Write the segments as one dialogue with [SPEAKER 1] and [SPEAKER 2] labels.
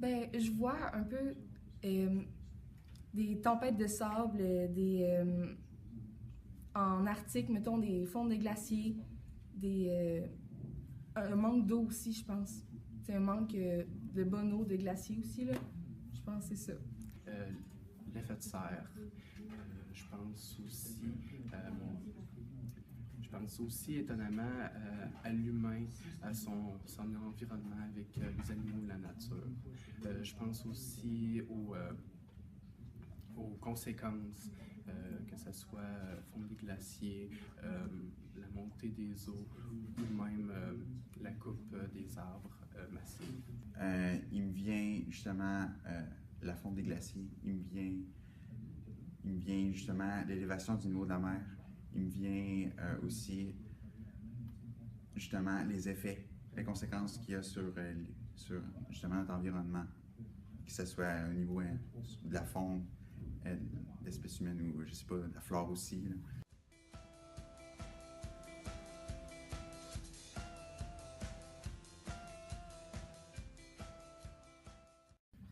[SPEAKER 1] Ben, je vois un peu des tempêtes de sable, en Arctique, mettons, des fonds de glaciers, un manque d'eau aussi, je pense. C'est un manque de bonne eau, de glaciers aussi, là. Je pense que c'est ça.
[SPEAKER 2] Euh, L'effet de serre. Je pense aussi, étonnamment à l'humain, à son environnement avec les animaux et la nature. Je pense aussi aux conséquences, que ce soit fond des glaciers, la montée des eaux ou même la coupe des arbres massifs.
[SPEAKER 3] Il me vient justement la fonte des glaciers, il me vient justement l'élévation du niveau de la mer, il me vient aussi justement les effets, les conséquences qu'il y a sur justement notre environnement, que ce soit au niveau de la faune, de l'espèce humaine ou je sais pas, de la flore aussi. Là.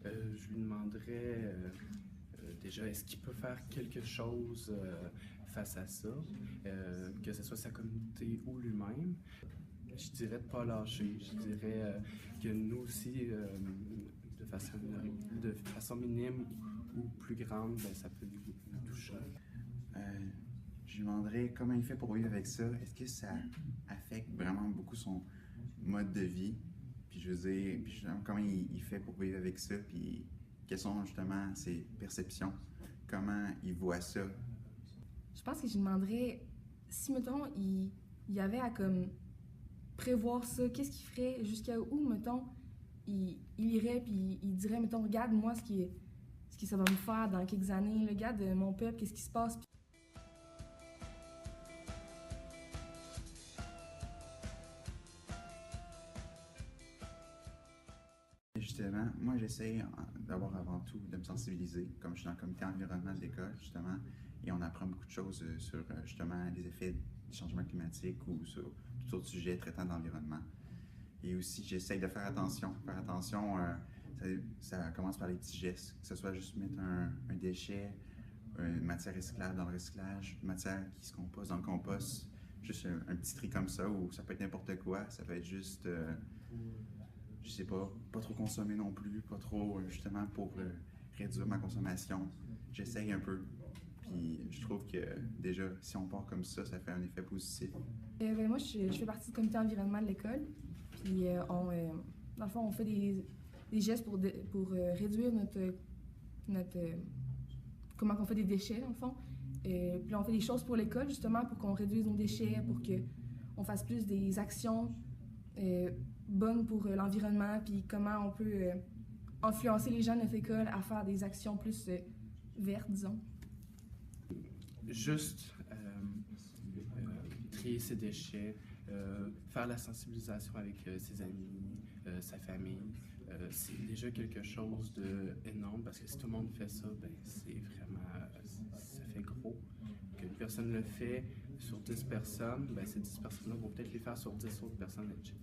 [SPEAKER 2] Je lui demanderais déjà, est-ce qu'il peut faire quelque chose face à ça, que ce soit sa communauté ou lui-même. Je dirais de ne pas lâcher. Je dirais que nous aussi, de façon minime ou plus grande, ben, ça peut nous toucher.
[SPEAKER 3] Je lui demanderais comment il fait pour vivre avec ça. Est-ce que ça affecte vraiment beaucoup son mode de vie? Puis je veux dire, puis justement, comment il fait pour vivre avec ça? Puis quelles sont justement ses perceptions? Comment il voit ça?
[SPEAKER 1] Je pense que je lui demanderais si, mettons, il y avait à comme prévoir ça, qu'est-ce qu'il ferait, jusqu'à où, mettons, il irait, puis il dirait, mettons, regarde, moi, ce que ça va me faire dans quelques années, regarde mon peuple, qu'est-ce qui se passe.
[SPEAKER 3] Justement, moi j'essaie d'abord avant tout de me sensibiliser, comme je suis dans le comité environnement de l'école, justement, et on apprend beaucoup de choses sur justement les effets du changement climatique ou sur tout autre sujet traitant de l'environnement. Et aussi, j'essaie de faire attention. Faire attention, ça commence par les petits gestes, que ce soit juste mettre un déchet, une matière recyclable dans le recyclage, une matière qui se composte dans le compost, juste un petit tri comme ça, ou ça peut être n'importe quoi, ça peut être juste, je sais pas trop consommer non plus, pas trop, justement, pour réduire ma consommation. J'essaye un peu, puis je trouve que déjà, si on part comme ça fait un effet positif.
[SPEAKER 1] Ben, moi, je fais partie du comité environnement de l'école. Puis, dans le fond, on fait des gestes pour réduire notre comment on fait des déchets, dans le fond. Puis, on fait des choses pour l'école, justement, pour qu'on réduise nos déchets, pour qu'on fasse plus des actions bonnes pour l'environnement, puis comment on peut influencer les gens de notre école à faire des actions plus vertes, disons.
[SPEAKER 2] Juste trier ses déchets, faire la sensibilisation avec ses amis, sa famille, c'est déjà quelque chose d'énorme parce que si tout le monde fait ça, ben c'est vraiment, ça fait gros. Qu'une personne le fait sur 10 personnes, ben ces 10 personnes-là vont peut-être les faire sur 10 autres personnes, etc.